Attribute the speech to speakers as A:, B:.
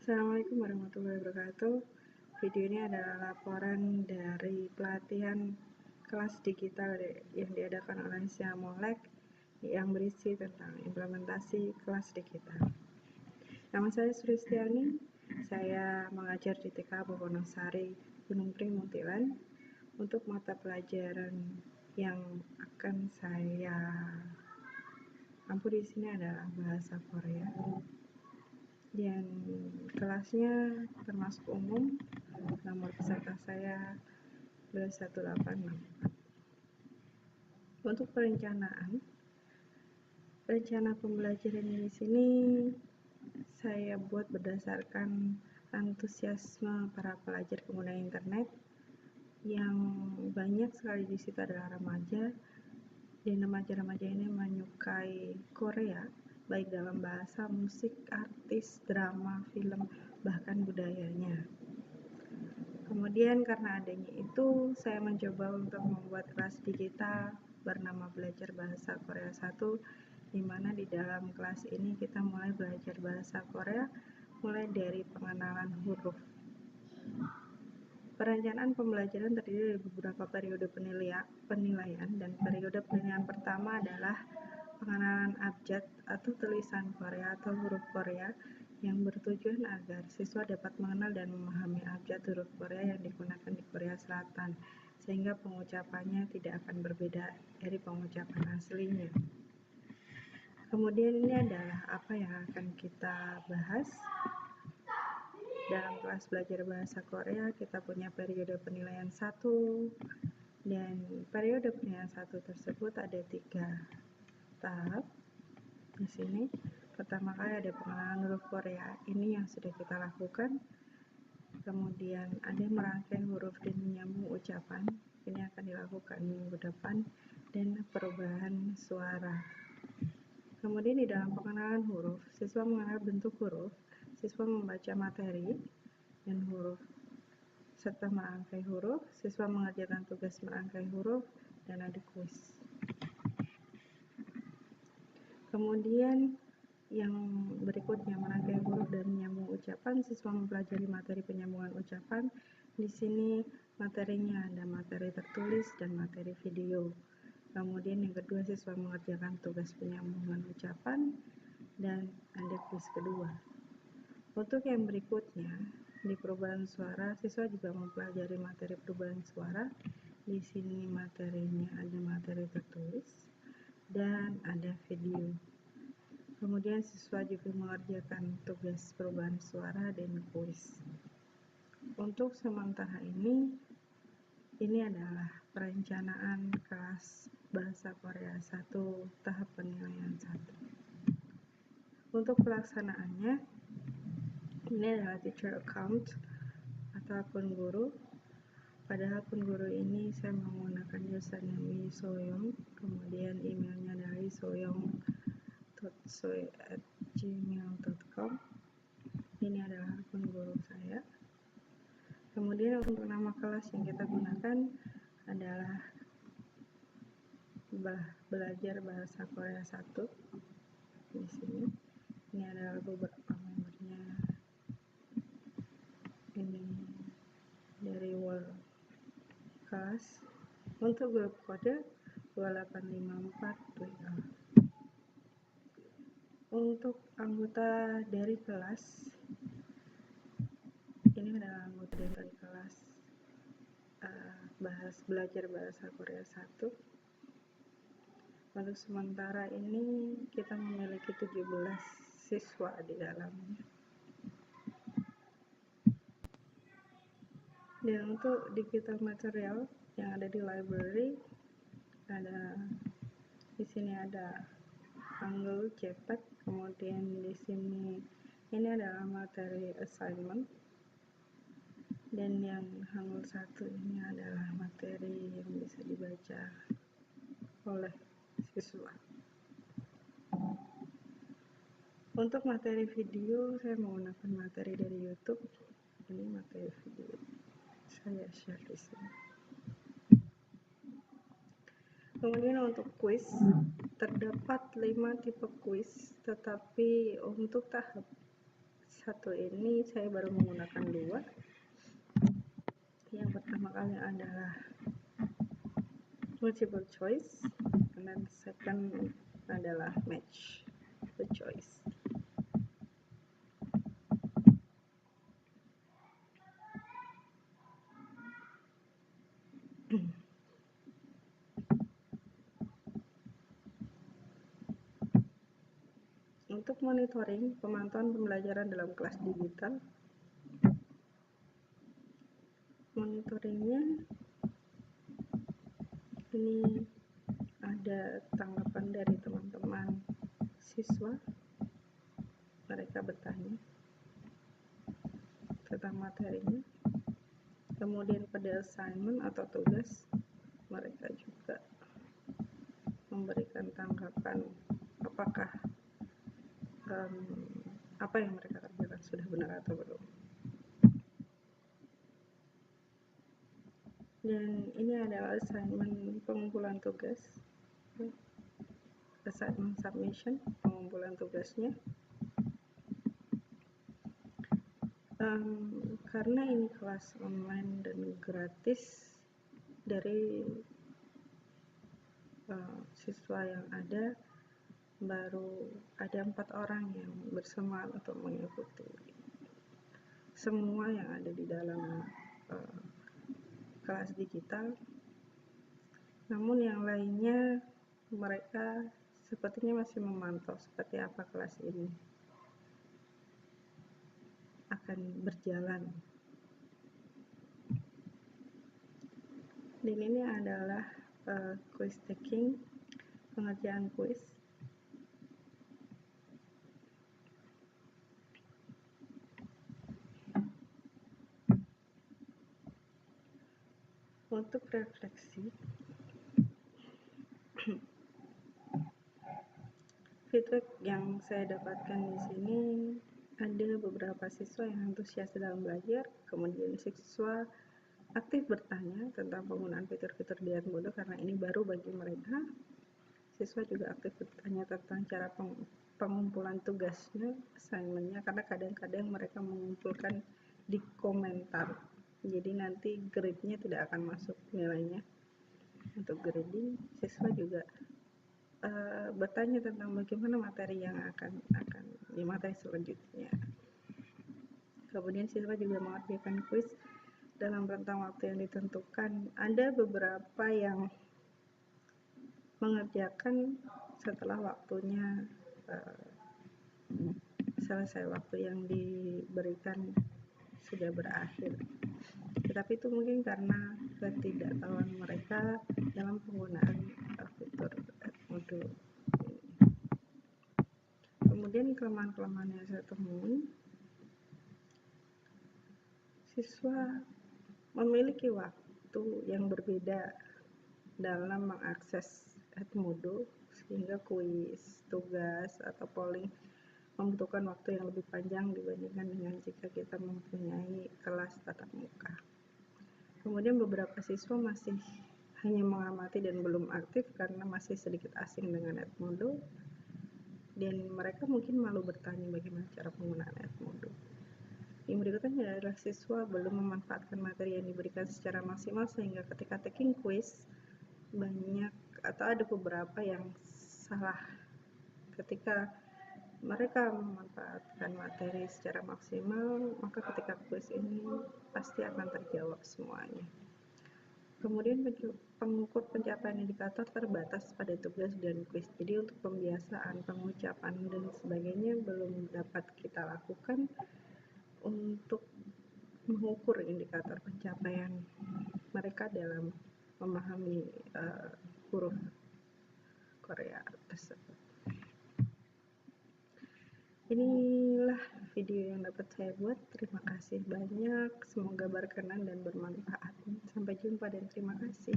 A: Assalamualaikum warahmatullahi wabarakatuh. Video ini adalah laporan dari pelatihan kelas digital yang diadakan oleh Siamolek yang berisi tentang implementasi kelas digital. Nama saya Sulistiani, saya mengajar di TK Wonosari, Gunung Pring, Munthilan. Untuk mata pelajaran yang akan saya ampu di sini adalah bahasa Korea. Dan kelasnya termasuk umum. Nomor peserta saya 2186. Untuk rencana pembelajaran di sini saya buat berdasarkan antusiasme para pelajar pengguna internet yang banyak sekali di situ adalah remaja, dan remaja-remaja ini menyukai Korea, baik dalam bahasa, musik, artis, drama, film, bahkan budayanya. Kemudian karena adanya itu, saya mencoba untuk membuat kelas digital bernama Belajar Bahasa Korea 1, di mana di dalam kelas ini kita mulai belajar bahasa Korea, mulai dari pengenalan huruf. Perencanaan pembelajaran terdiri dari beberapa periode penilaian, dan periode penilaian pertama adalah pengenalan abjad atau tulisan Korea atau huruf Korea yang bertujuan agar siswa dapat mengenal dan memahami abjad huruf Korea yang digunakan di Korea Selatan, sehingga pengucapannya tidak akan berbeda dari pengucapan aslinya. Kemudian ini adalah apa yang akan kita bahas. Dalam kelas belajar bahasa Korea, kita punya periode penilaian 1, dan periode penilaian 1 tersebut ada 3 tahap. Di sini pertama kali ada pengenalan huruf Korea, ini yang sudah kita lakukan. Kemudian ada merangkai huruf dan menyambung ucapan, ini akan dilakukan minggu depan, dan perubahan suara. Kemudian di dalam pengenalan huruf, siswa mengenal bentuk huruf, siswa membaca materi dan huruf serta merangkai huruf, siswa mengerjakan tugas merangkai huruf, dan ada kuis. Kemudian yang berikutnya merangkai huruf dan menyambung ucapan, siswa mempelajari materi penyambungan ucapan. Di sini materinya ada materi tertulis dan materi video. Kemudian yang kedua, siswa mengerjakan tugas penyambungan ucapan dan ada kuis kedua. Untuk yang berikutnya, di perubahan suara, siswa juga mempelajari materi perubahan suara. Di sini materinya ada materi tertulis dan ada video. Kemudian siswa juga mengerjakan tugas perubahan suara dan kuis. Untuk sementara ini adalah perencanaan kelas bahasa Korea 1 tahap penilaian 1. Untuk pelaksanaannya, ini adalah teacher account atau akun guru. Pada akun guru ini saya menggunakan username Soyong, kemudian emailnya dari soyong.soy@gmail.com. Ini adalah akun guru saya. Kemudian untuk nama kelas yang kita gunakan adalah Belajar Bahasa Korea 1. Di sini ini adalah beberapa membernya. Ini dari World Class. Untuk grup kode 2854 WA. Untuk anggota dari kelas, ini adalah anggota dari kelas Belajar Bahasa Korea 1. Untuk sementara ini kita memiliki 17 siswa di dalamnya. Dan untuk digital material yang ada di library, di sini ada Hangul, JPEG, kemudian di sini ini adalah materi assignment, dan yang Hangul 1 ini adalah materi yang bisa dibaca oleh siswa. Untuk materi video, saya menggunakan materi dari YouTube. Ini materi video saya share di sini. Kemudian untuk kuis, terdapat 5 tipe kuis, tetapi untuk tahap satu ini saya baru menggunakan 2. Yang pertama kali adalah multiple choice, dan second adalah match the choice. Untuk monitoring pemantauan pembelajaran dalam kelas digital, monitoringnya ini ada tanggapan dari teman-teman siswa. Mereka bertanya tentang materinya. Kemudian pada assignment atau tugas, mereka juga memberikan tanggapan apakah apa yang mereka kerjakan sudah benar atau belum. Dan ini adalah assignment pengumpulan tugas, assignment submission, pengumpulan tugasnya. Karena ini kelas online dan gratis, dari siswa yang ada baru ada 4 orang yang bersemangat untuk mengikuti semua yang ada di dalam kelas digital. Namun yang lainnya mereka sepertinya masih memantau seperti apa kelas ini akan berjalan. Dan ini adalah quiz taking, pengerjaan quiz. Untuk refleksi, feedback yang saya dapatkan di sini, ada beberapa siswa yang antusias dalam belajar, kemudian siswa aktif bertanya tentang penggunaan fitur-fitur di Edmodo karena ini baru bagi mereka. Siswa juga aktif bertanya tentang cara pengumpulan tugasnya, assignment-nya, karena kadang-kadang mereka mengumpulkan di komentar. Jadi nanti grade-nya tidak akan masuk nilainya. Untuk grading, siswa juga bertanya tentang bagaimana materi yang akan di materi selanjutnya. Kemudian siswa juga mengerjakan kuis dalam rentang waktu yang ditentukan. Ada beberapa yang mengerjakan setelah waktunya selesai, waktu yang diberikan sudah berakhir. Tetapi itu mungkin karena ketidaktahuan mereka dalam penggunaan fitur Edmodo. Kemudian kelemahan-kelemahan yang saya temui, siswa memiliki waktu yang berbeda dalam mengakses Edmodo, sehingga kuis, tugas, atau polling membutuhkan waktu yang lebih panjang dibandingkan dengan jika kita mempunyai kelas tatap muka. Kemudian beberapa siswa masih hanya mengamati dan belum aktif karena masih sedikit asing dengan Edmodo, dan mereka mungkin malu bertanya bagaimana cara penggunaan Edmodo. Yang berikutnya adalah siswa belum memanfaatkan materi yang diberikan secara maksimal, sehingga ketika taking quiz banyak atau ada beberapa yang salah. Ketika mereka memanfaatkan materi secara maksimal, maka ketika kuis ini pasti akan terjawab semuanya. Kemudian pengukur pencapaian indikator terbatas pada tugas dan kuis. Jadi untuk pembiasaan, pengucapan, dan sebagainya belum dapat kita lakukan untuk mengukur indikator pencapaian mereka dalam memahami huruf Korea tersebut. Inilah video yang dapat saya buat. Terima kasih banyak, semoga berkenan dan bermanfaat. Sampai jumpa dan terima kasih.